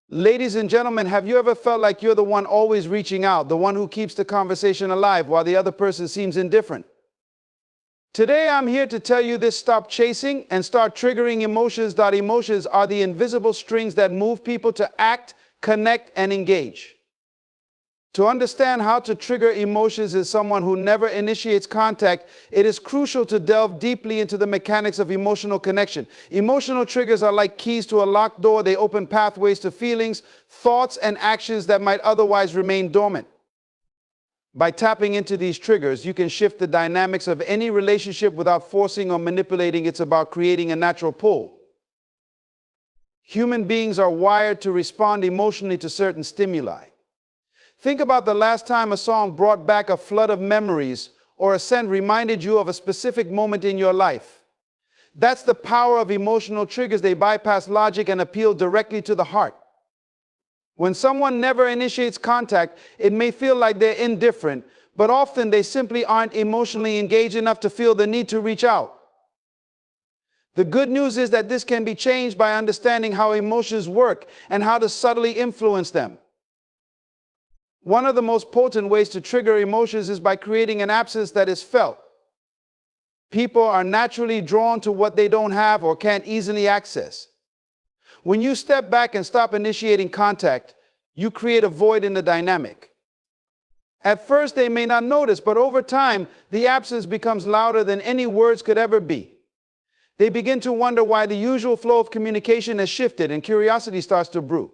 Ladies and gentlemen, have you ever felt like you're the one always reaching out, the one who keeps the conversation alive while the other person seems indifferent? Today I'm here to tell you this: stop chasing and start triggering emotions. Emotions are the invisible strings that move people to act, connect, and engage. To understand how to trigger emotions as someone who never initiates contact, it is crucial to delve deeply into the mechanics of emotional connection. Emotional triggers are like keys to a locked door. They open pathways to feelings, thoughts, and actions that might otherwise remain dormant. By tapping into these triggers, you can shift the dynamics of any relationship without forcing or manipulating. It's about creating a natural pull. Human beings are wired to respond emotionally to certain stimuli. Think about the last time a song brought back a flood of memories, or a scent reminded you of a specific moment in your life. That's the power of emotional triggers. They bypass logic and appeal directly to the heart. When someone never initiates contact, it may feel like they're indifferent, but often they simply aren't emotionally engaged enough to feel the need to reach out. The good news is that this can be changed by understanding how emotions work and how to subtly influence them. One of the most potent ways to trigger emotions is by creating an absence that is felt. People are naturally drawn to what they don't have or can't easily access. When you step back and stop initiating contact, you create a void in the dynamic. At first, they may not notice, but over time, the absence becomes louder than any words could ever be. They begin to wonder why the usual flow of communication has shifted, and curiosity starts to brew.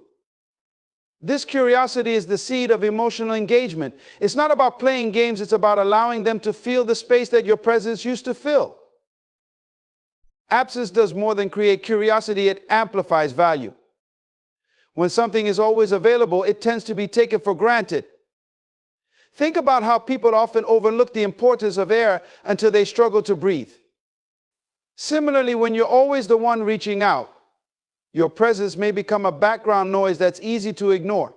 This curiosity is the seed of emotional engagement. It's not about playing games, it's about allowing them to feel the space that your presence used to fill. Absence does more than create curiosity, it amplifies value. When something is always available, it tends to be taken for granted. Think about how people often overlook the importance of air until they struggle to breathe. Similarly, when you're always the one reaching out, your presence may become a background noise that's easy to ignore.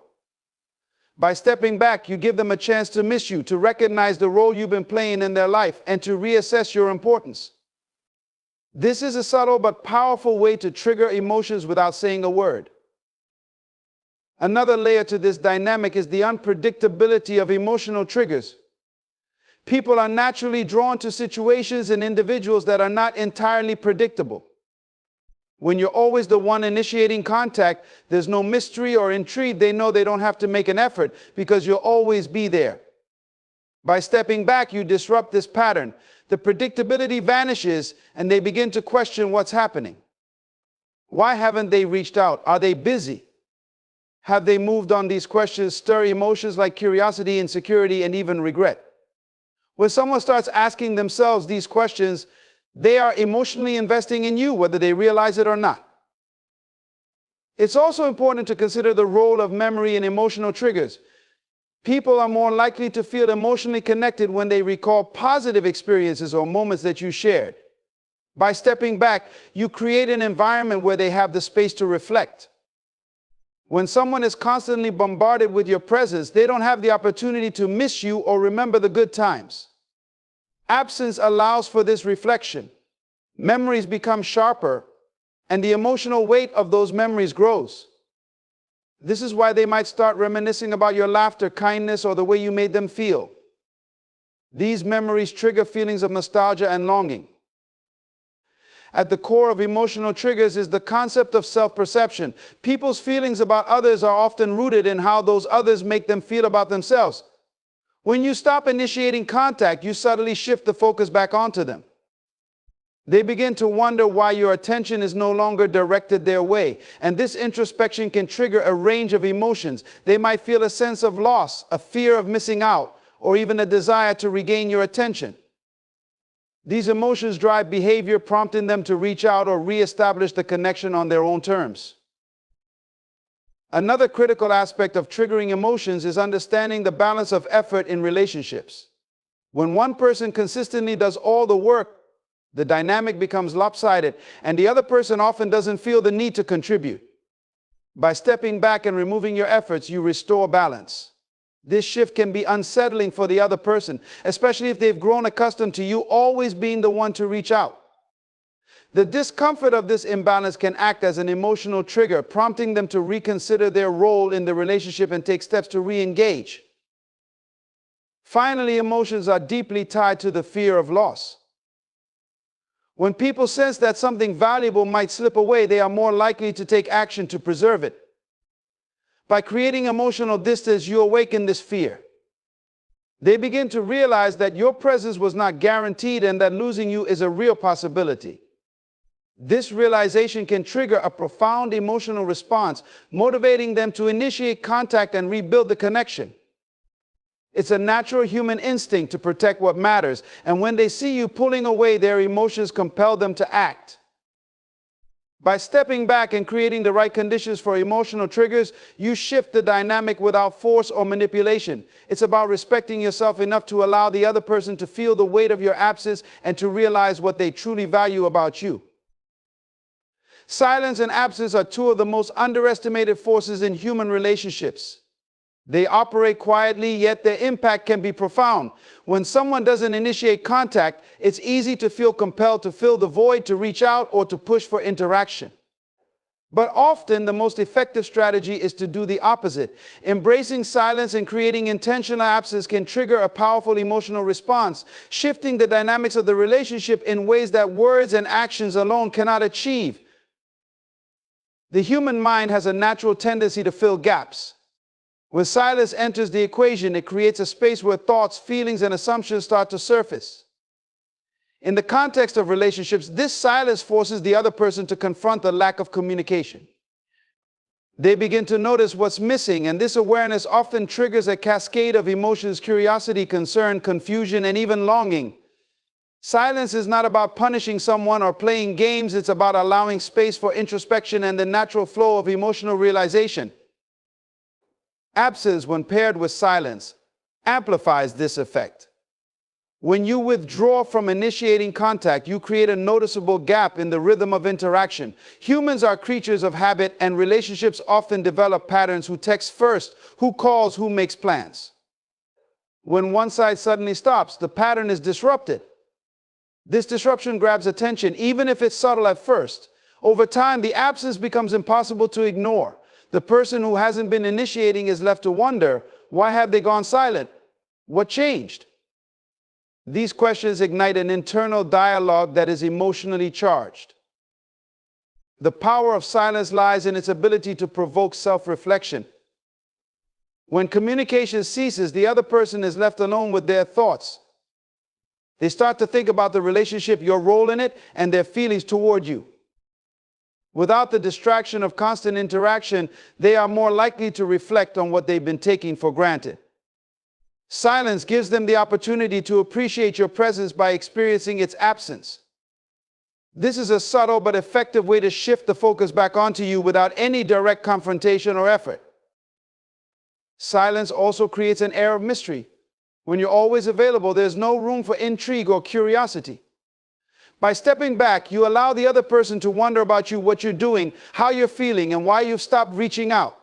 By stepping back, you give them a chance to miss you, to recognize the role you've been playing in their life, and to reassess your importance. This is a subtle but powerful way to trigger emotions without saying a word. Another layer to this dynamic is the unpredictability of emotional triggers. People are naturally drawn to situations and individuals that are not entirely predictable. When you're always the one initiating contact, there's no mystery or intrigue. They know they don't have to make an effort because you'll always be there. By stepping back, you disrupt this pattern. The predictability vanishes and they begin to question what's happening. Why haven't they reached out? Are they busy? Have they moved on? These questions stir emotions like curiosity, insecurity, and even regret. When someone starts asking themselves these questions, they are emotionally investing in you, whether they realize it or not. It's also important to consider the role of memory in emotional triggers. People are more likely to feel emotionally connected when they recall positive experiences or moments that you shared. By stepping back, you create an environment where they have the space to reflect. When someone is constantly bombarded with your presence, they don't have the opportunity to miss you or remember the good times. Absence allows for this reflection. Memories become sharper, and the emotional weight of those memories grows. This is why they might start reminiscing about your laughter, kindness, or the way you made them feel. These memories trigger feelings of nostalgia and longing. At the core of emotional triggers is the concept of self-perception. People's feelings about others are often rooted in how those others make them feel about themselves. When you stop initiating contact, you subtly shift the focus back onto them. They begin to wonder why your attention is no longer directed their way. And this introspection can trigger a range of emotions. They might feel a sense of loss, a fear of missing out, or even a desire to regain your attention. These emotions drive behavior, prompting them to reach out or reestablish the connection on their own terms. Another critical aspect of triggering emotions is understanding the balance of effort in relationships. When one person consistently does all the work, the dynamic becomes lopsided, and the other person often doesn't feel the need to contribute. By stepping back and removing your efforts, you restore balance. This shift can be unsettling for the other person, especially if they've grown accustomed to you always being the one to reach out. The discomfort of this imbalance can act as an emotional trigger, prompting them to reconsider their role in the relationship and take steps to re-engage. Finally, emotions are deeply tied to the fear of loss. When people sense that something valuable might slip away, they are more likely to take action to preserve it. By creating emotional distance, you awaken this fear. They begin to realize that your presence was not guaranteed and that losing you is a real possibility. This realization can trigger a profound emotional response, motivating them to initiate contact and rebuild the connection. It's a natural human instinct to protect what matters, and when they see you pulling away, their emotions compel them to act. By stepping back and creating the right conditions for emotional triggers, you shift the dynamic without force or manipulation. It's about respecting yourself enough to allow the other person to feel the weight of your absence and to realize what they truly value about you. Silence and absence are two of the most underestimated forces in human relationships. They operate quietly, yet their impact can be profound. When someone doesn't initiate contact, it's easy to feel compelled to fill the void, to reach out, or to push for interaction. But often, the most effective strategy is to do the opposite. Embracing silence and creating intentional absence can trigger a powerful emotional response, shifting the dynamics of the relationship in ways that words and actions alone cannot achieve. The human mind has a natural tendency to fill gaps. When silence enters the equation, it creates a space where thoughts, feelings, and assumptions start to surface. In the context of relationships, this silence forces the other person to confront the lack of communication. They begin to notice what's missing, and this awareness often triggers a cascade of emotions: curiosity, concern, confusion, and even longing. Silence is not about punishing someone or playing games. It's about allowing space for introspection and the natural flow of emotional realization. Absence, when paired with silence, amplifies this effect. When you withdraw from initiating contact, you create a noticeable gap in the rhythm of interaction. Humans are creatures of habit, and relationships often develop patterns: who texts first, who calls, who makes plans. When one side suddenly stops, the pattern is disrupted. This disruption grabs attention, even if it's subtle at first. Over time, the absence becomes impossible to ignore. The person who hasn't been initiating is left to wonder, why have they gone silent? What changed? These questions ignite an internal dialogue that is emotionally charged. The power of silence lies in its ability to provoke self-reflection. When communication ceases, the other person is left alone with their thoughts. They start to think about the relationship, your role in it, and their feelings toward you. Without the distraction of constant interaction, they are more likely to reflect on what they've been taking for granted. Silence gives them the opportunity to appreciate your presence by experiencing its absence. This is a subtle but effective way to shift the focus back onto you without any direct confrontation or effort. Silence also creates an air of mystery. When you're always available, there's no room for intrigue or curiosity. By stepping back, you allow the other person to wonder about you, what you're doing, how you're feeling, and why you've stopped reaching out.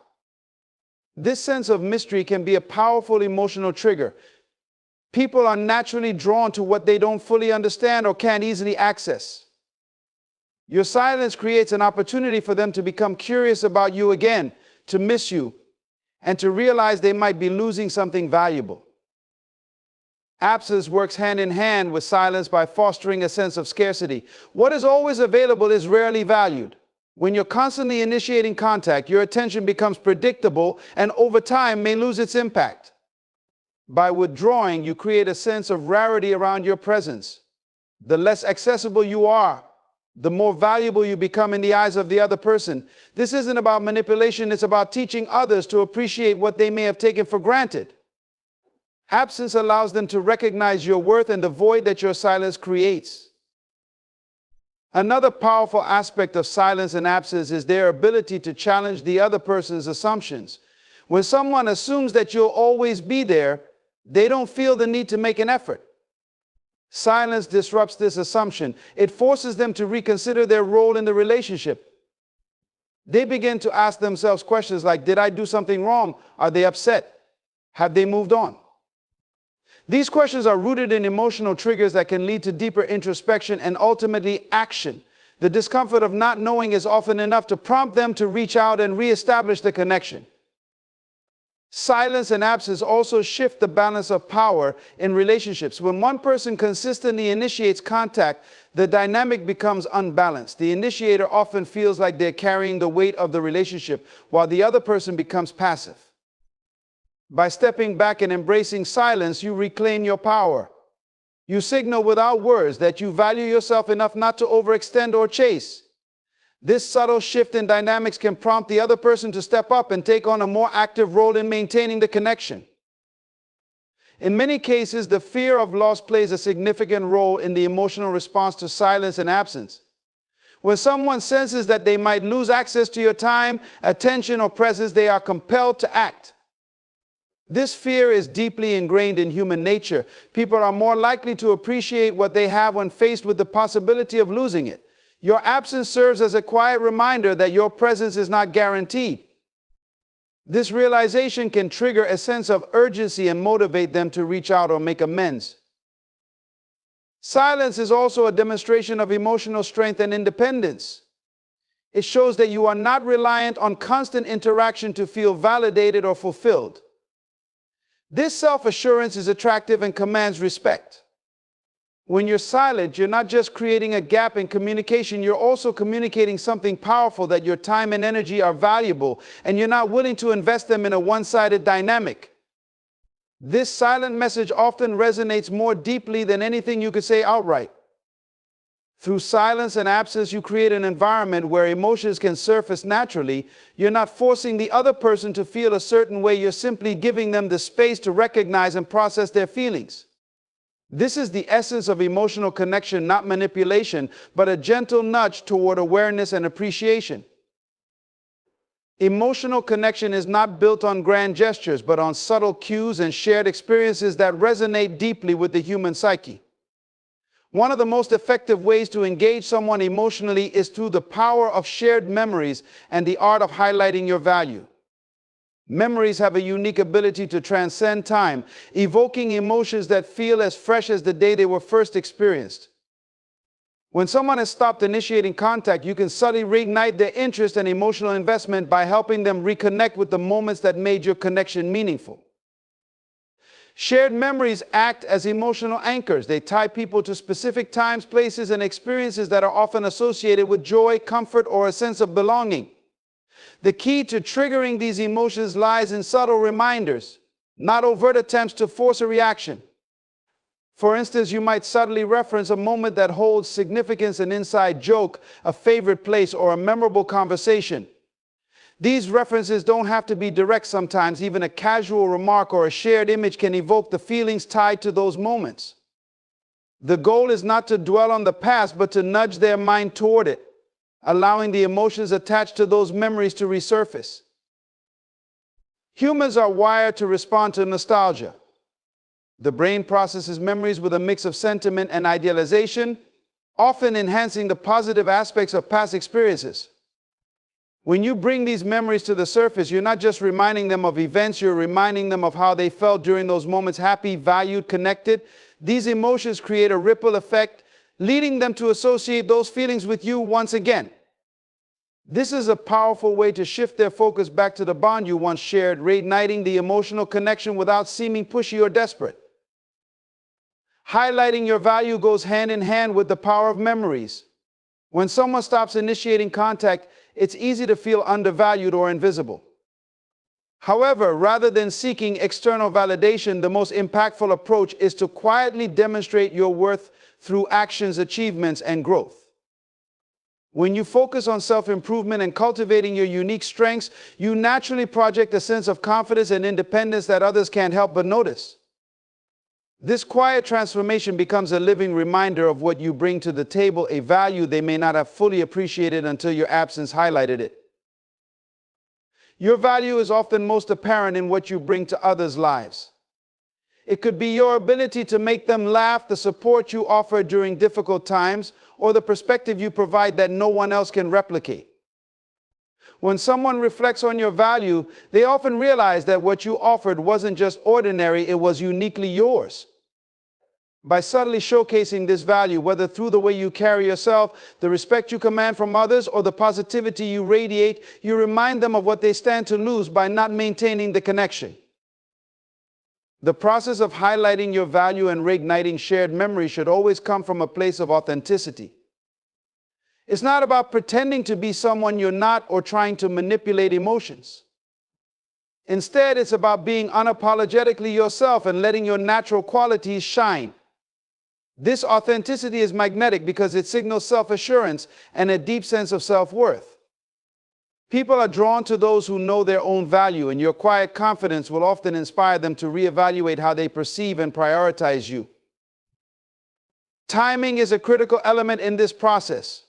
This sense of mystery can be a powerful emotional trigger. People are naturally drawn to what they don't fully understand or can't easily access. Your silence creates an opportunity for them to become curious about you again, to miss you, and to realize they might be losing something valuable. Absence works hand in hand with silence by fostering a sense of scarcity. What is always available is rarely valued. When you're constantly initiating contact, your attention becomes predictable and over time may lose its impact. By withdrawing, you create a sense of rarity around your presence. The less accessible you are, the more valuable you become in the eyes of the other person. This isn't about manipulation, it's about teaching others to appreciate what they may have taken for granted. Absence allows them to recognize your worth and the void that your silence creates. Another powerful aspect of silence and absence is their ability to challenge the other person's assumptions. When someone assumes that you'll always be there, they don't feel the need to make an effort. Silence disrupts this assumption. It forces them to reconsider their role in the relationship. They begin to ask themselves questions like, did I do something wrong? Are they upset? Have they moved on? These questions are rooted in emotional triggers that can lead to deeper introspection and ultimately action. The discomfort of not knowing is often enough to prompt them to reach out and reestablish the connection. Silence and absence also shift the balance of power in relationships. When one person consistently initiates contact, the dynamic becomes unbalanced. The initiator often feels like they're carrying the weight of the relationship, while the other person becomes passive. By stepping back and embracing silence, you reclaim your power. You signal without words that you value yourself enough not to overextend or chase. This subtle shift in dynamics can prompt the other person to step up and take on a more active role in maintaining the connection. In many cases, the fear of loss plays a significant role in the emotional response to silence and absence. When someone senses that they might lose access to your time, attention, or presence, they are compelled to act. This fear is deeply ingrained in human nature. People are more likely to appreciate what they have when faced with the possibility of losing it. Your absence serves as a quiet reminder that your presence is not guaranteed. This realization can trigger a sense of urgency and motivate them to reach out or make amends. Silence is also a demonstration of emotional strength and independence. It shows that you are not reliant on constant interaction to feel validated or fulfilled. This self-assurance is attractive and commands respect. When you're silent, you're not just creating a gap in communication, you're also communicating something powerful, that your time and energy are valuable, and you're not willing to invest them in a one-sided dynamic. This silent message often resonates more deeply than anything you could say outright. Through silence and absence, you create an environment where emotions can surface naturally. You're not forcing the other person to feel a certain way, you're simply giving them the space to recognize and process their feelings. This is the essence of emotional connection, not manipulation, but a gentle nudge toward awareness and appreciation. Emotional connection is not built on grand gestures, but on subtle cues and shared experiences that resonate deeply with the human psyche. One of the most effective ways to engage someone emotionally is through the power of shared memories and the art of highlighting your value. Memories have a unique ability to transcend time, evoking emotions that feel as fresh as the day they were first experienced. When someone has stopped initiating contact, you can subtly reignite their interest and emotional investment by helping them reconnect with the moments that made your connection meaningful. Shared memories act as emotional anchors. They tie people to specific times, places, and experiences that are often associated with joy, comfort, or a sense of belonging. The key to triggering these emotions lies in subtle reminders, not overt attempts to force a reaction. For instance, you might subtly reference a moment that holds significance, an inside joke, a favorite place, or a memorable conversation. These references don't have to be direct. Sometimes even a casual remark or a shared image can evoke the feelings tied to those moments. The goal is not to dwell on the past, but to nudge their mind toward it, allowing the emotions attached to those memories to resurface. Humans are wired to respond to nostalgia. The brain processes memories with a mix of sentiment and idealization, often enhancing the positive aspects of past experiences. When you bring these memories to the surface, you're not just reminding them of events, you're reminding them of how they felt during those moments: happy, valued, connected. These emotions create a ripple effect, leading them to associate those feelings with you once again. This is a powerful way to shift their focus back to the bond you once shared, reigniting the emotional connection without seeming pushy or desperate. Highlighting your value goes hand in hand with the power of memories. When someone stops initiating contact, it's easy to feel undervalued or invisible. However, rather than seeking external validation, the most impactful approach is to quietly demonstrate your worth through actions, achievements, and growth. When you focus on self-improvement and cultivating your unique strengths, you naturally project a sense of confidence and independence that others can't help but notice. This quiet transformation becomes a living reminder of what you bring to the table, a value they may not have fully appreciated until your absence highlighted it. Your value is often most apparent in what you bring to others' lives. It could be your ability to make them laugh, the support you offer during difficult times, or the perspective you provide that no one else can replicate. When someone reflects on your value, they often realize that what you offered wasn't just ordinary, it was uniquely yours. By subtly showcasing this value, whether through the way you carry yourself, the respect you command from others, or the positivity you radiate, you remind them of what they stand to lose by not maintaining the connection. The process of highlighting your value and reigniting shared memory should always come from a place of authenticity. It's not about pretending to be someone you're not or trying to manipulate emotions. Instead, it's about being unapologetically yourself and letting your natural qualities shine. This authenticity is magnetic because it signals self-assurance and a deep sense of self-worth. People are drawn to those who know their own value, and your quiet confidence will often inspire them to reevaluate how they perceive and prioritize you. Timing is a critical element in this process.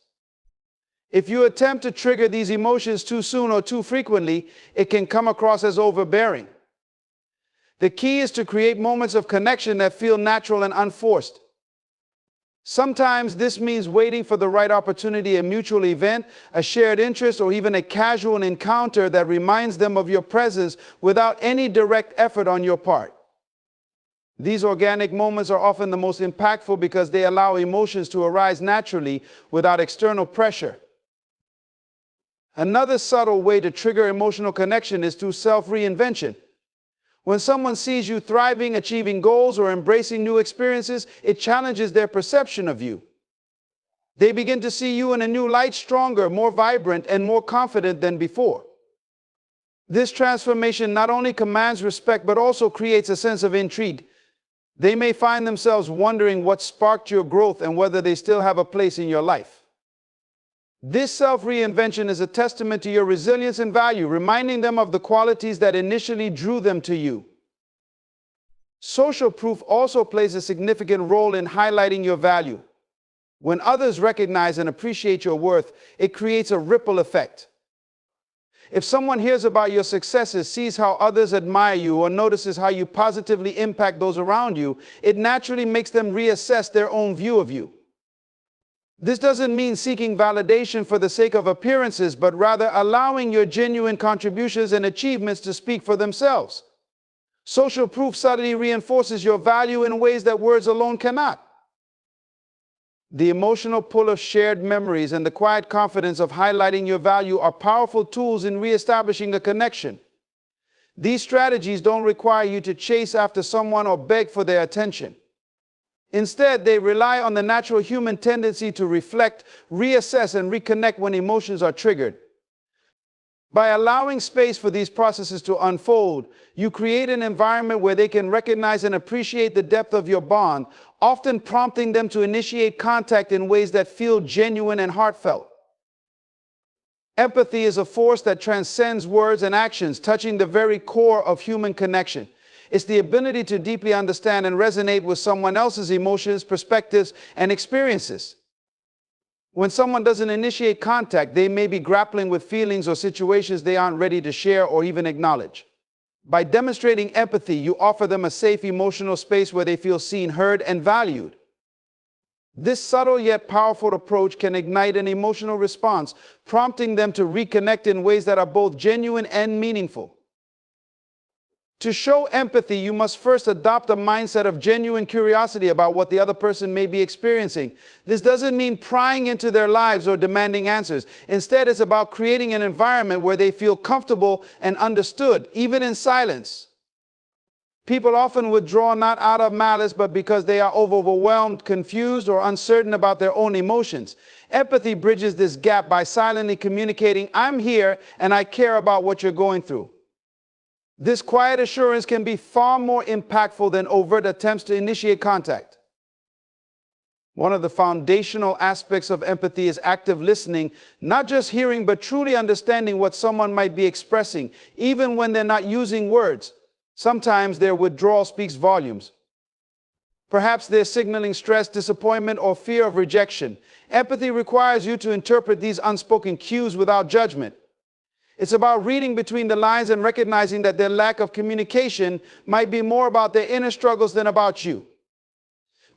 If you attempt to trigger these emotions too soon or too frequently, it can come across as overbearing. The key is to create moments of connection that feel natural and unforced. Sometimes this means waiting for the right opportunity, a mutual event, a shared interest, or even a casual encounter that reminds them of your presence without any direct effort on your part. These organic moments are often the most impactful because they allow emotions to arise naturally without external pressure. Another subtle way to trigger emotional connection is through self-reinvention. When someone sees you thriving, achieving goals, or embracing new experiences, it challenges their perception of you. They begin to see you in a new light, stronger, more vibrant, and more confident than before. This transformation not only commands respect, but also creates a sense of intrigue. They may find themselves wondering what sparked your growth and whether they still have a place in your life. This self-reinvention is a testament to your resilience and value, reminding them of the qualities that initially drew them to you. Social proof also plays a significant role in highlighting your value. When others recognize and appreciate your worth, it creates a ripple effect. If someone hears about your successes, sees how others admire you, or notices how you positively impact those around you, it naturally makes them reassess their own view of you. This doesn't mean seeking validation for the sake of appearances, but rather allowing your genuine contributions and achievements to speak for themselves. Social proof subtly reinforces your value in ways that words alone cannot. The emotional pull of shared memories and the quiet confidence of highlighting your value are powerful tools in reestablishing a connection. These strategies don't require you to chase after someone or beg for their attention. Instead, they rely on the natural human tendency to reflect, reassess, and reconnect when emotions are triggered. By allowing space for these processes to unfold, you create an environment where they can recognize and appreciate the depth of your bond, often prompting them to initiate contact in ways that feel genuine and heartfelt. Empathy is a force that transcends words and actions, touching the very core of human connection. It's the ability to deeply understand and resonate with someone else's emotions, perspectives, and experiences. When someone doesn't initiate contact, they may be grappling with feelings or situations they aren't ready to share or even acknowledge. By demonstrating empathy, you offer them a safe emotional space where they feel seen, heard, and valued. This subtle yet powerful approach can ignite an emotional response, prompting them to reconnect in ways that are both genuine and meaningful. To show empathy, you must first adopt a mindset of genuine curiosity about what the other person may be experiencing. This doesn't mean prying into their lives or demanding answers. Instead, it's about creating an environment where they feel comfortable and understood, even in silence. People often withdraw not out of malice, but because they are overwhelmed, confused, or uncertain about their own emotions. Empathy bridges this gap by silently communicating, "I'm here and I care about what you're going through." This quiet assurance can be far more impactful than overt attempts to initiate contact. One of the foundational aspects of empathy is active listening, not just hearing, but truly understanding what someone might be expressing, even when they're not using words. Sometimes their withdrawal speaks volumes. Perhaps they're signaling stress, disappointment, or fear of rejection. Empathy requires you to interpret these unspoken cues without judgment. It's about reading between the lines and recognizing that their lack of communication might be more about their inner struggles than about you.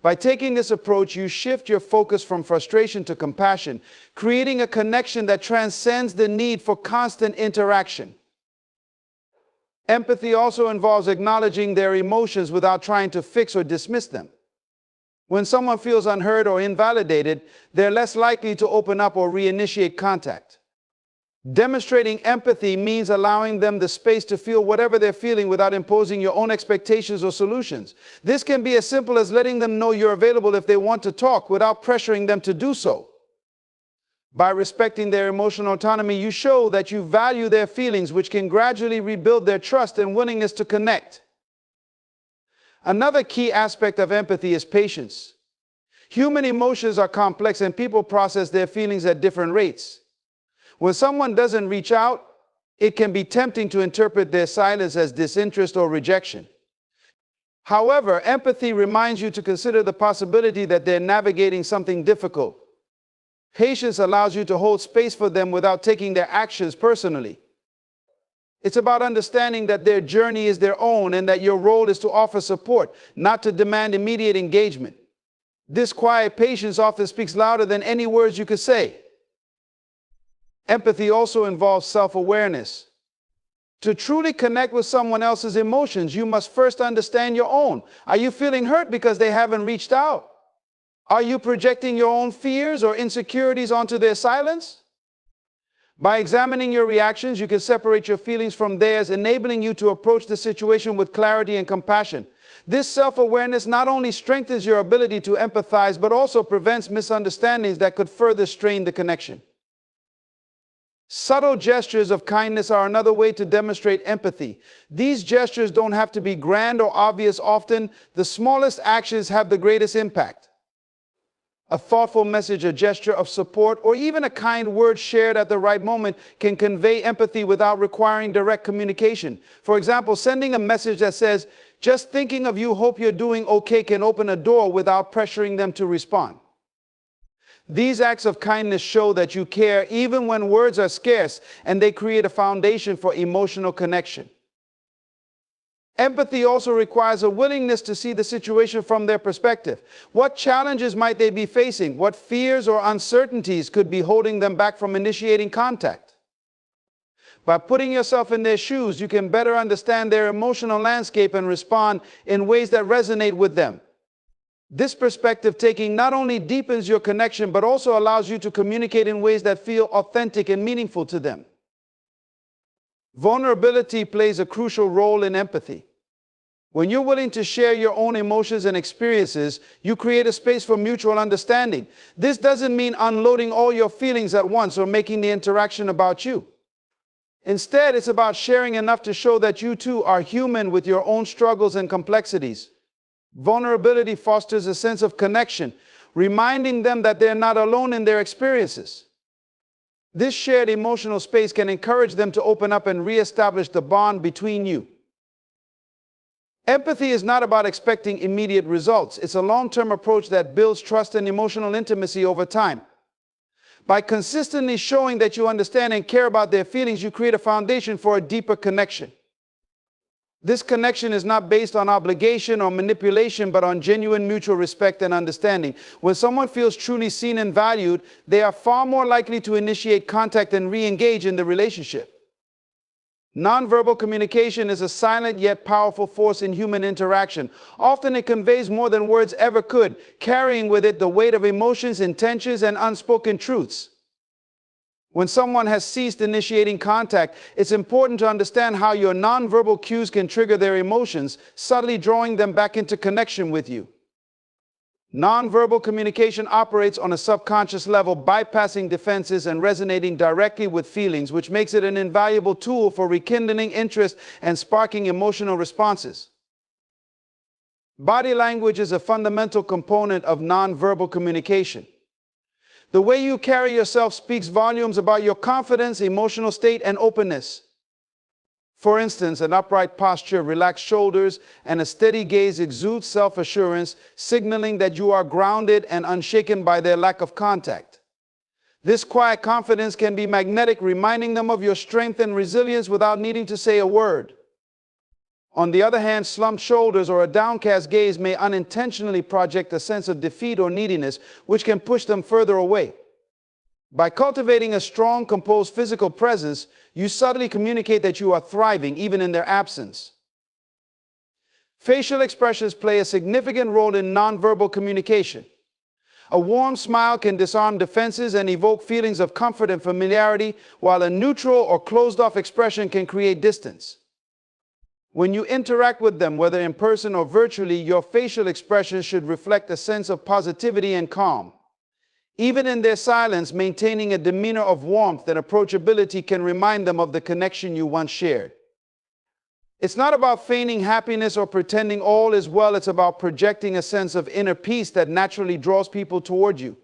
By taking this approach, you shift your focus from frustration to compassion, creating a connection that transcends the need for constant interaction. Empathy also involves acknowledging their emotions without trying to fix or dismiss them. When someone feels unheard or invalidated, they're less likely to open up or reinitiate contact. Demonstrating empathy means allowing them the space to feel whatever they're feeling without imposing your own expectations or solutions. This can be as simple as letting them know you're available if they want to talk without pressuring them to do so. By respecting their emotional autonomy, you show that you value their feelings, which can gradually rebuild their trust and willingness to connect. Another key aspect of empathy is patience. Human emotions are complex and people process their feelings at different rates. When someone doesn't reach out, it can be tempting to interpret their silence as disinterest or rejection. However, empathy reminds you to consider the possibility that they're navigating something difficult. Patience allows you to hold space for them without taking their actions personally. It's about understanding that their journey is their own and that your role is to offer support, not to demand immediate engagement. This quiet patience often speaks louder than any words you could say. Empathy also involves self-awareness. To truly connect with someone else's emotions, you must first understand your own. Are you feeling hurt because they haven't reached out? Are you projecting your own fears or insecurities onto their silence? By examining your reactions, you can separate your feelings from theirs, enabling you to approach the situation with clarity and compassion. This self-awareness not only strengthens your ability to empathize, but also prevents misunderstandings that could further strain the connection. Subtle gestures of kindness are another way to demonstrate empathy. These gestures don't have to be grand or obvious. Often, the smallest actions have the greatest impact. A thoughtful message, a gesture of support, or even a kind word shared at the right moment can convey empathy without requiring direct communication. For example, sending a message that says, "Just thinking of you, hope you're doing okay," can open a door without pressuring them to respond. These acts of kindness show that you care even when words are scarce, and they create a foundation for emotional connection. Empathy also requires a willingness to see the situation from their perspective. What challenges might they be facing? What fears or uncertainties could be holding them back from initiating contact? By putting yourself in their shoes, you can better understand their emotional landscape and respond in ways that resonate with them. This perspective taking not only deepens your connection, but also allows you to communicate in ways that feel authentic and meaningful to them. Vulnerability plays a crucial role in empathy. When you're willing to share your own emotions and experiences, you create a space for mutual understanding. This doesn't mean unloading all your feelings at once or making the interaction about you. Instead, it's about sharing enough to show that you too are human with your own struggles and complexities. Vulnerability fosters a sense of connection, reminding them that they're not alone in their experiences. This shared emotional space can encourage them to open up and reestablish the bond between you. Empathy is not about expecting immediate results. It's a long-term approach that builds trust and emotional intimacy over time. By consistently showing that you understand and care about their feelings, you create a foundation for a deeper connection. This connection is not based on obligation or manipulation, but on genuine mutual respect and understanding. When someone feels truly seen and valued, they are far more likely to initiate contact and re-engage in the relationship. Nonverbal communication is a silent yet powerful force in human interaction. Often it conveys more than words ever could, carrying with it the weight of emotions, intentions, and unspoken truths. When someone has ceased initiating contact, it's important to understand how your nonverbal cues can trigger their emotions, subtly drawing them back into connection with you. Nonverbal communication operates on a subconscious level, bypassing defenses and resonating directly with feelings, which makes it an invaluable tool for rekindling interest and sparking emotional responses. Body language is a fundamental component of nonverbal communication. The way you carry yourself speaks volumes about your confidence, emotional state, and openness. For instance, an upright posture, relaxed shoulders, and a steady gaze exudes self-assurance, signaling that you are grounded and unshaken by their lack of contact. This quiet confidence can be magnetic, reminding them of your strength and resilience without needing to say a word. On the other hand, slumped shoulders or a downcast gaze may unintentionally project a sense of defeat or neediness, which can push them further away. By cultivating a strong, composed physical presence, you subtly communicate that you are thriving, even in their absence. Facial expressions play a significant role in nonverbal communication. A warm smile can disarm defenses and evoke feelings of comfort and familiarity, while a neutral or closed-off expression can create distance. When you interact with them, whether in person or virtually, your facial expressions should reflect a sense of positivity and calm. Even in their silence, maintaining a demeanor of warmth and approachability can remind them of the connection you once shared. It's not about feigning happiness or pretending all is well. It's about projecting a sense of inner peace that naturally draws people toward you.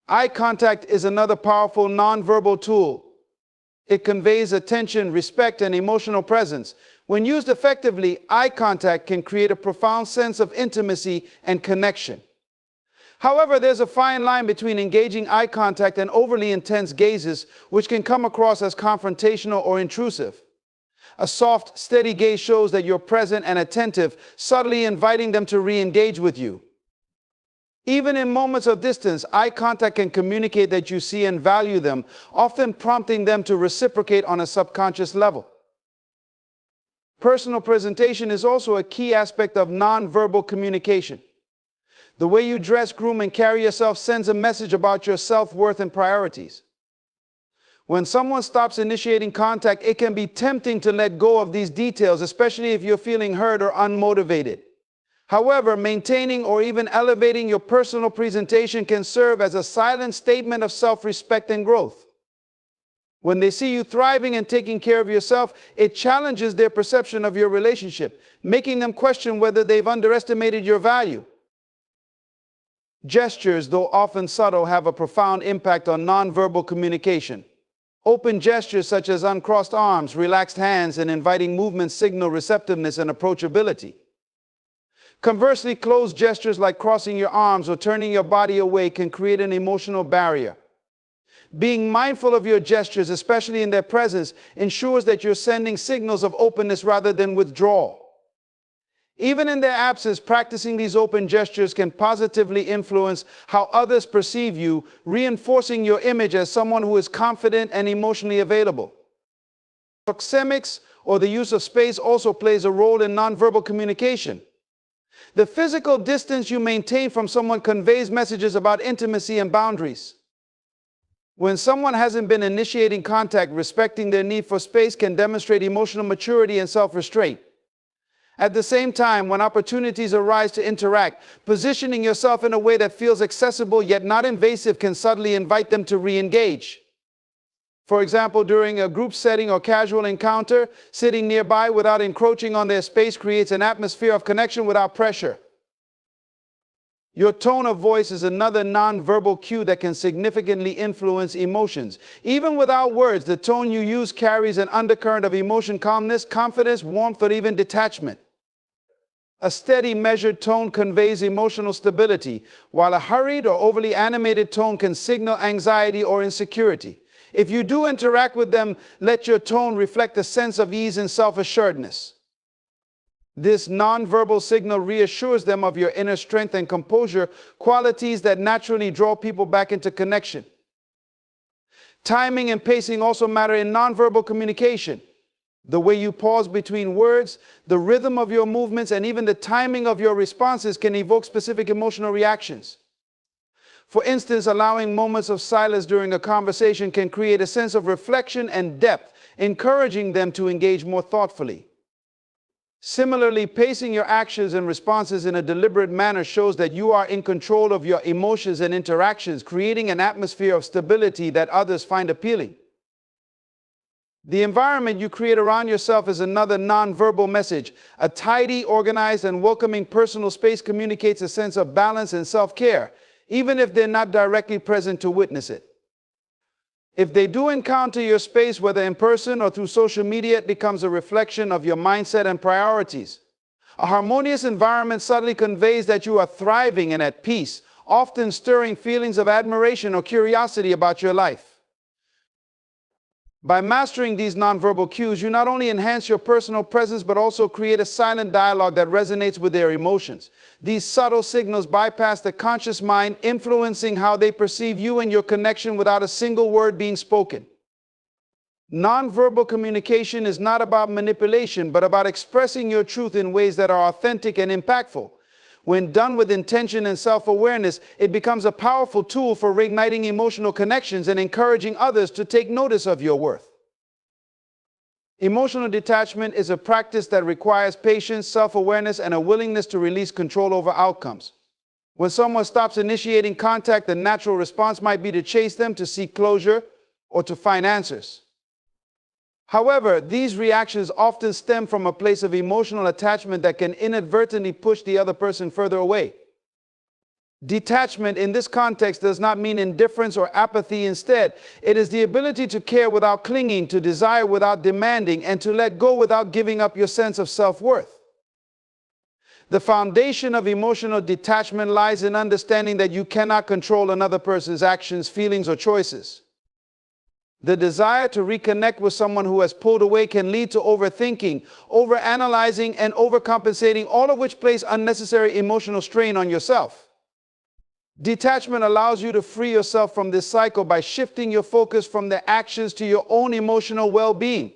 Eye contact is another powerful nonverbal tool. It conveys attention, respect, and emotional presence. When used effectively, eye contact can create a profound sense of intimacy and connection. However, there's a fine line between engaging eye contact and overly intense gazes, which can come across as confrontational or intrusive. A soft, steady gaze shows that you're present and attentive, subtly inviting them to re-engage with you. Even in moments of distance, eye contact can communicate that you see and value them, often prompting them to reciprocate on a subconscious level. Personal presentation is also a key aspect of nonverbal communication. The way you dress, groom, and carry yourself sends a message about your self-worth and priorities. When someone stops initiating contact, it can be tempting to let go of these details, especially if you're feeling hurt or unmotivated. However, maintaining or even elevating your personal presentation can serve as a silent statement of self-respect and growth. When they see you thriving and taking care of yourself, it challenges their perception of your relationship, making them question whether they've underestimated your value. Gestures, though often subtle, have a profound impact on nonverbal communication. Open gestures such as uncrossed arms, relaxed hands, and inviting movements signal receptiveness and approachability. Conversely, closed gestures like crossing your arms or turning your body away can create an emotional barrier. Being mindful of your gestures, especially in their presence, ensures that you're sending signals of openness rather than withdrawal. Even in their absence, practicing these open gestures can positively influence how others perceive you, reinforcing your image as someone who is confident and emotionally available. Proxemics, or the use of space, also plays a role in nonverbal communication. The physical distance you maintain from someone conveys messages about intimacy and boundaries. When someone hasn't been initiating contact, respecting their need for space can demonstrate emotional maturity and self-restraint. At the same time, when opportunities arise to interact, positioning yourself in a way that feels accessible yet not invasive can subtly invite them to re-engage. For example, during a group setting or casual encounter, sitting nearby without encroaching on their space creates an atmosphere of connection without pressure. Your tone of voice is another nonverbal cue that can significantly influence emotions. Even without words, the tone you use carries an undercurrent of emotion, calmness, confidence, warmth, or even detachment. A steady, measured tone conveys emotional stability, while a hurried or overly animated tone can signal anxiety or insecurity. If you do interact with them, let your tone reflect a sense of ease and self-assuredness. This nonverbal signal reassures them of your inner strength and composure, qualities that naturally draw people back into connection. Timing and pacing also matter in nonverbal communication. The way you pause between words, the rhythm of your movements, and even the timing of your responses can evoke specific emotional reactions. For instance, allowing moments of silence during a conversation can create a sense of reflection and depth, encouraging them to engage more thoughtfully. Similarly, pacing your actions and responses in a deliberate manner shows that you are in control of your emotions and interactions, creating an atmosphere of stability that others find appealing. The environment you create around yourself is another nonverbal message. A tidy, organized, and welcoming personal space communicates a sense of balance and self-care, even if they're not directly present to witness it. If they do encounter your space, whether in person or through social media, it becomes a reflection of your mindset and priorities. A harmonious environment subtly conveys that you are thriving and at peace, often stirring feelings of admiration or curiosity about your life. By mastering these nonverbal cues, you not only enhance your personal presence, but also create a silent dialogue that resonates with their emotions. These subtle signals bypass the conscious mind, influencing how they perceive you and your connection without a single word being spoken. Nonverbal communication is not about manipulation, but about expressing your truth in ways that are authentic and impactful. When done with intention and self-awareness, it becomes a powerful tool for reigniting emotional connections and encouraging others to take notice of your worth. Emotional detachment is a practice that requires patience, self-awareness, and a willingness to release control over outcomes. When someone stops initiating contact, the natural response might be to chase them, to seek closure, or to find answers. However, these reactions often stem from a place of emotional attachment that can inadvertently push the other person further away. Detachment in this context does not mean indifference or apathy. Instead, it is the ability to care without clinging, to desire without demanding, and to let go without giving up your sense of self-worth. The foundation of emotional detachment lies in understanding that you cannot control another person's actions, feelings, or choices. The desire to reconnect with someone who has pulled away can lead to overthinking, overanalyzing, and overcompensating, all of which place unnecessary emotional strain on yourself. Detachment allows you to free yourself from this cycle by shifting your focus from their actions to your own emotional well-being.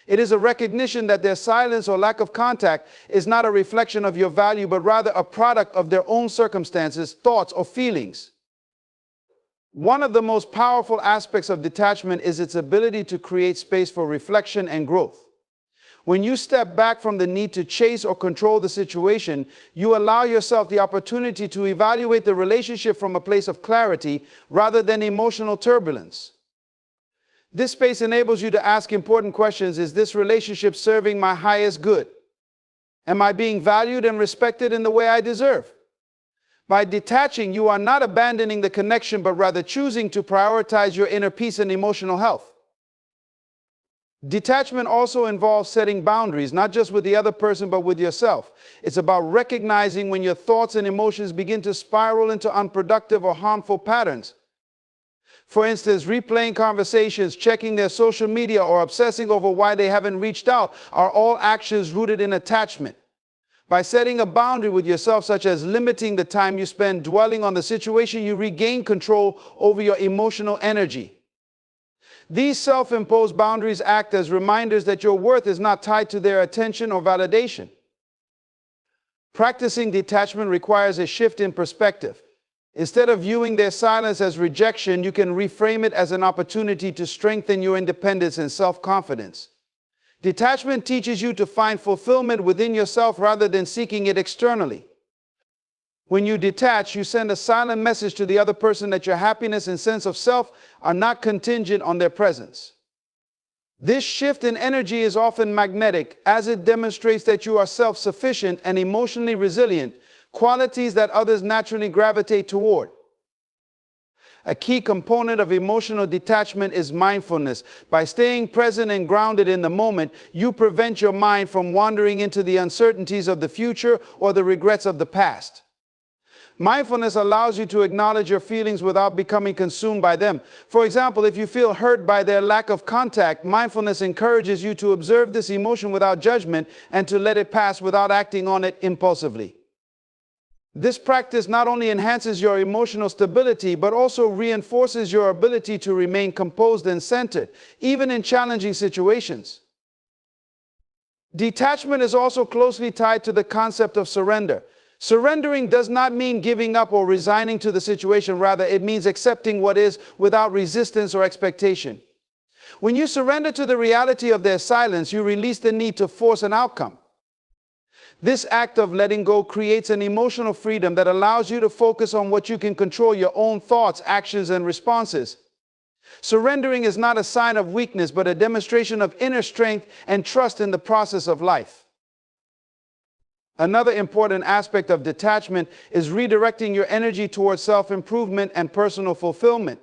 It is a recognition that their silence or lack of contact is not a reflection of your value, but rather a product of their own circumstances, thoughts, or feelings. One of the most powerful aspects of detachment is its ability to create space for reflection and growth. When you step back from the need to chase or control the situation, you allow yourself the opportunity to evaluate the relationship from a place of clarity rather than emotional turbulence. This space enables you to ask important questions. Is this relationship serving my highest good? Am I being valued and respected in the way I deserve? By detaching, you are not abandoning the connection, but rather choosing to prioritize your inner peace and emotional health. Detachment also involves setting boundaries, not just with the other person, but with yourself. It's about recognizing when your thoughts and emotions begin to spiral into unproductive or harmful patterns. For instance, replaying conversations, checking their social media, or obsessing over why they haven't reached out are all actions rooted in attachment. By setting a boundary with yourself, such as limiting the time you spend dwelling on the situation, you regain control over your emotional energy. These self-imposed boundaries act as reminders that your worth is not tied to their attention or validation. Practicing detachment requires a shift in perspective. Instead of viewing their silence as rejection, you can reframe it as an opportunity to strengthen your independence and self-confidence. Detachment teaches you to find fulfillment within yourself rather than seeking it externally. When you detach, you send a silent message to the other person that your happiness and sense of self are not contingent on their presence. This shift in energy is often magnetic, as it demonstrates that you are self-sufficient and emotionally resilient, qualities that others naturally gravitate toward. A key component of emotional detachment is mindfulness. By staying present and grounded in the moment, you prevent your mind from wandering into the uncertainties of the future or the regrets of the past. Mindfulness allows you to acknowledge your feelings without becoming consumed by them. For example, if you feel hurt by their lack of contact, mindfulness encourages you to observe this emotion without judgment and to let it pass without acting on it impulsively. This practice not only enhances your emotional stability, but also reinforces your ability to remain composed and centered, even in challenging situations. Detachment is also closely tied to the concept of surrender. Surrendering does not mean giving up or resigning to the situation. Rather, it means accepting what is without resistance or expectation. When you surrender to the reality of their silence, you release the need to force an outcome. This act of letting go creates an emotional freedom that allows you to focus on what you can control: your own thoughts, actions, and responses. Surrendering is not a sign of weakness, but a demonstration of inner strength and trust in the process of life. Another important aspect of detachment is redirecting your energy towards self-improvement and personal fulfillment.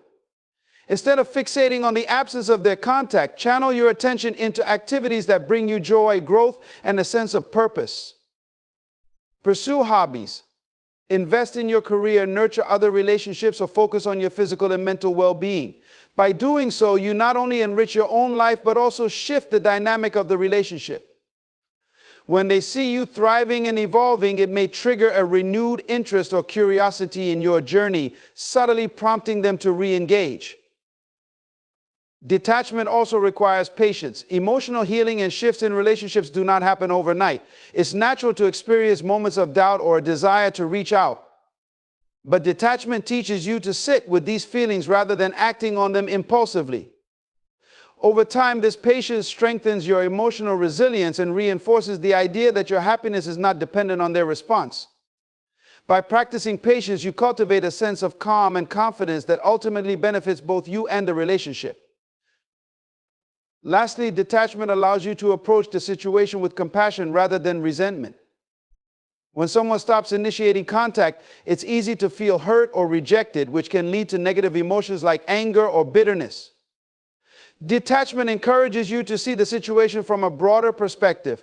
Instead of fixating on the absence of their contact, channel your attention into activities that bring you joy, growth, and a sense of purpose. Pursue hobbies, invest in your career, nurture other relationships, or focus on your physical and mental well-being. By doing so, you not only enrich your own life, but also shift the dynamic of the relationship. When they see you thriving and evolving, it may trigger a renewed interest or curiosity in your journey, subtly prompting them to re-engage. Detachment also requires patience. Emotional healing and shifts in relationships do not happen overnight. It's natural to experience moments of doubt or a desire to reach out. But detachment teaches you to sit with these feelings rather than acting on them impulsively. Over time, this patience strengthens your emotional resilience and reinforces the idea that your happiness is not dependent on their response. By practicing patience, you cultivate a sense of calm and confidence that ultimately benefits both you and the relationship. Lastly, detachment allows you to approach the situation with compassion rather than resentment. When someone stops initiating contact, it's easy to feel hurt or rejected, which can lead to negative emotions like anger or bitterness. Detachment encourages you to see the situation from a broader perspective,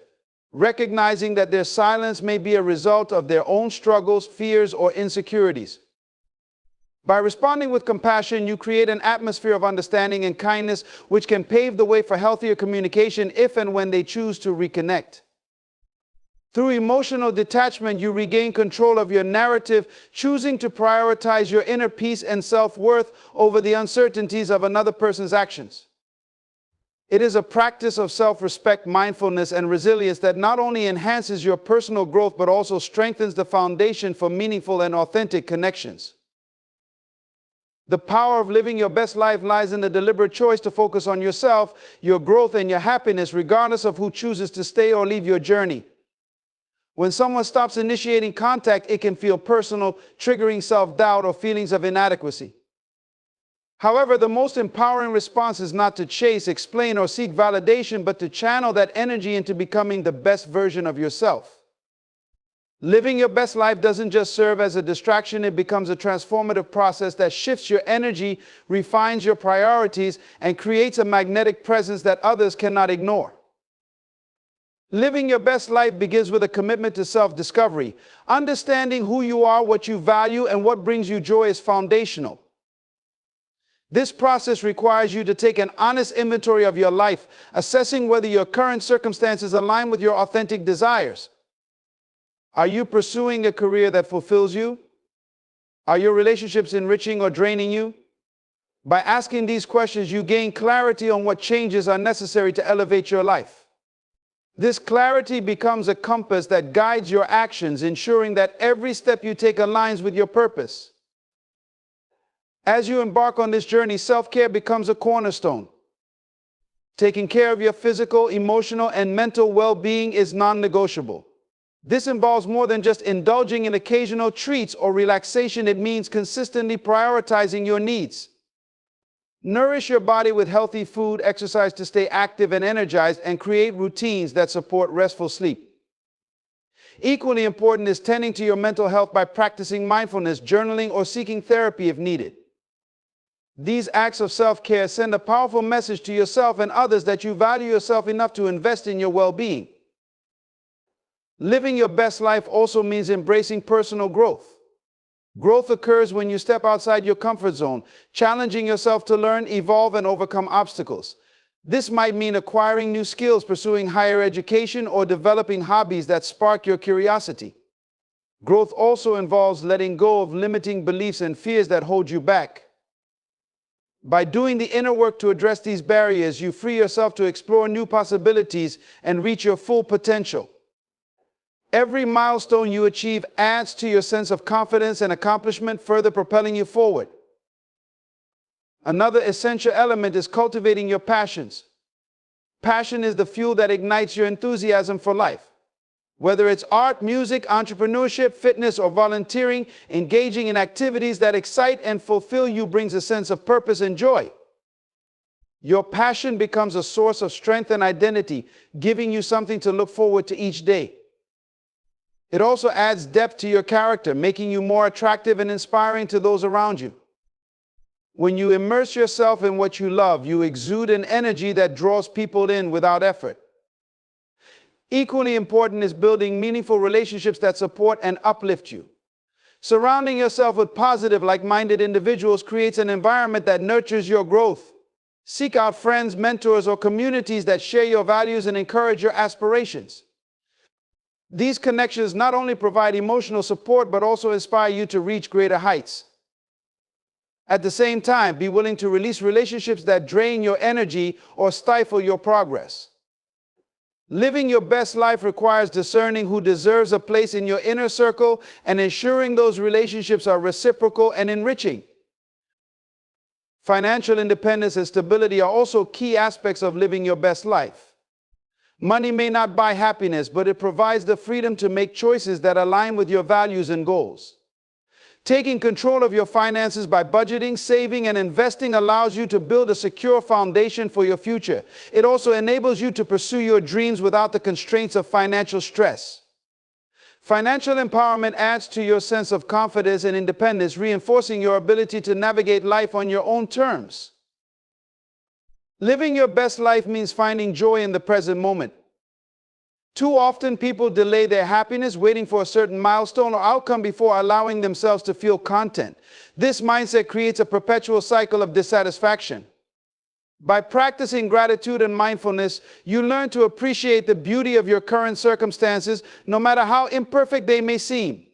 recognizing that their silence may be a result of their own struggles, fears, or insecurities. By responding with compassion, you create an atmosphere of understanding and kindness, which can pave the way for healthier communication if and when they choose to reconnect. Through emotional detachment, you regain control of your narrative, choosing to prioritize your inner peace and self-worth over the uncertainties of another person's actions. It is a practice of self-respect, mindfulness, and resilience that not only enhances your personal growth but also strengthens the foundation for meaningful and authentic connections. The power of living your best life lies in the deliberate choice to focus on yourself, your growth, and your happiness, regardless of who chooses to stay or leave your journey. When someone stops initiating contact, it can feel personal, triggering self-doubt or feelings of inadequacy. However, the most empowering response is not to chase, explain, or seek validation, but to channel that energy into becoming the best version of yourself. Living your best life doesn't just serve as a distraction, it becomes a transformative process that shifts your energy, refines your priorities, and creates a magnetic presence that others cannot ignore. Living your best life begins with a commitment to self-discovery. Understanding who you are, what you value, and what brings you joy is foundational. This process requires you to take an honest inventory of your life, assessing whether your current circumstances align with your authentic desires. Are you pursuing a career that fulfills you? Are your relationships enriching or draining you? By asking these questions, you gain clarity on what changes are necessary to elevate your life. This clarity becomes a compass that guides your actions, ensuring that every step you take aligns with your purpose. As you embark on this journey, self-care becomes a cornerstone. Taking care of your physical, emotional, and mental well-being is non-negotiable. This involves more than just indulging in occasional treats or relaxation. It means consistently prioritizing your needs. Nourish your body with healthy food, exercise to stay active and energized, and create routines that support restful sleep. Equally important is tending to your mental health by practicing mindfulness, journaling, or seeking therapy if needed. These acts of self-care send a powerful message to yourself and others that you value yourself enough to invest in your well-being. Living your best life also means embracing personal growth. Growth occurs when you step outside your comfort zone, challenging yourself to learn, evolve, and overcome obstacles. This might mean acquiring new skills, pursuing higher education, or developing hobbies that spark your curiosity. Growth also involves letting go of limiting beliefs and fears that hold you back. By doing the inner work to address these barriers, you free yourself to explore new possibilities and reach your full potential. Every milestone you achieve adds to your sense of confidence and accomplishment, further propelling you forward. Another essential element is cultivating your passions. Passion is the fuel that ignites your enthusiasm for life. Whether it's art, music, entrepreneurship, fitness, or volunteering, engaging in activities that excite and fulfill you brings a sense of purpose and joy. Your passion becomes a source of strength and identity, giving you something to look forward to each day. It also adds depth to your character, making you more attractive and inspiring to those around you. When you immerse yourself in what you love, you exude an energy that draws people in without effort. Equally important is building meaningful relationships that support and uplift you. Surrounding yourself with positive, like-minded individuals creates an environment that nurtures your growth. Seek out friends, mentors, or communities that share your values and encourage your aspirations. These connections not only provide emotional support, but also inspire you to reach greater heights. At the same time, be willing to release relationships that drain your energy or stifle your progress. Living your best life requires discerning who deserves a place in your inner circle and ensuring those relationships are reciprocal and enriching. Financial independence and stability are also key aspects of living your best life. Money may not buy happiness, but it provides the freedom to make choices that align with your values and goals. Taking control of your finances by budgeting, saving, and investing allows you to build a secure foundation for your future. It also enables you to pursue your dreams without the constraints of financial stress. Financial empowerment adds to your sense of confidence and independence, reinforcing your ability to navigate life on your own terms. Living your best life means finding joy in the present moment. Too often, people delay their happiness, waiting for a certain milestone or outcome before allowing themselves to feel content. This mindset creates a perpetual cycle of dissatisfaction. By practicing gratitude and mindfulness, you learn to appreciate the beauty of your current circumstances, no matter how imperfect they may seem.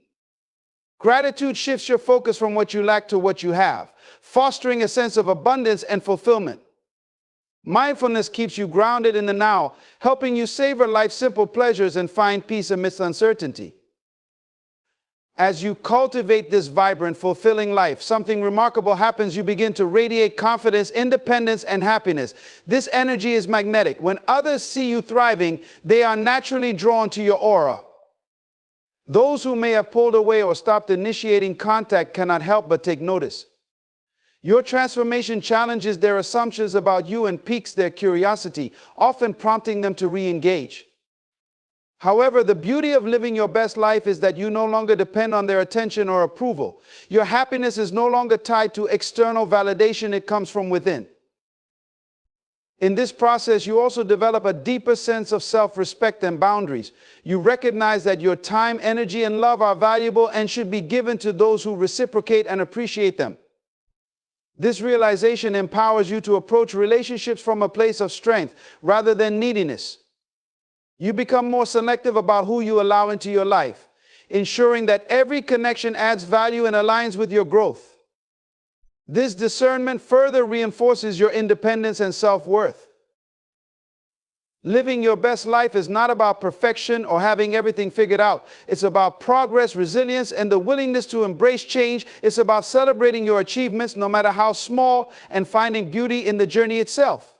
Gratitude shifts your focus from what you lack to what you have, fostering a sense of abundance and fulfillment. Mindfulness keeps you grounded in the now, helping you savor life's simple pleasures and find peace amidst uncertainty. As you cultivate this vibrant, fulfilling life, something remarkable happens. You begin to radiate confidence, independence, and happiness. This energy is magnetic. When others see you thriving, they are naturally drawn to your aura. Those who may have pulled away or stopped initiating contact cannot help but take notice. Your transformation challenges their assumptions about you and piques their curiosity, often prompting them to re-engage. However, the beauty of living your best life is that you no longer depend on their attention or approval. Your happiness is no longer tied to external validation, it comes from within. In this process, you also develop a deeper sense of self-respect and boundaries. You recognize that your time, energy, and love are valuable and should be given to those who reciprocate and appreciate them. This realization empowers you to approach relationships from a place of strength rather than neediness. You become more selective about who you allow into your life, ensuring that every connection adds value and aligns with your growth. This discernment further reinforces your independence and self-worth. Living your best life is not about perfection or having everything figured out. It's about progress, resilience, and the willingness to embrace change. It's about celebrating your achievements, no matter how small, and finding beauty in the journey itself.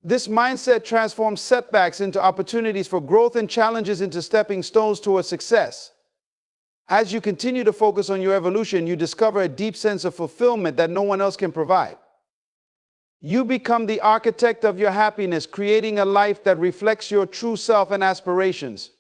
This mindset transforms setbacks into opportunities for growth and challenges into stepping stones towards success. As you continue to focus on your evolution, you discover a deep sense of fulfillment that no one else can provide. You become the architect of your happiness, creating a life that reflects your true self and aspirations.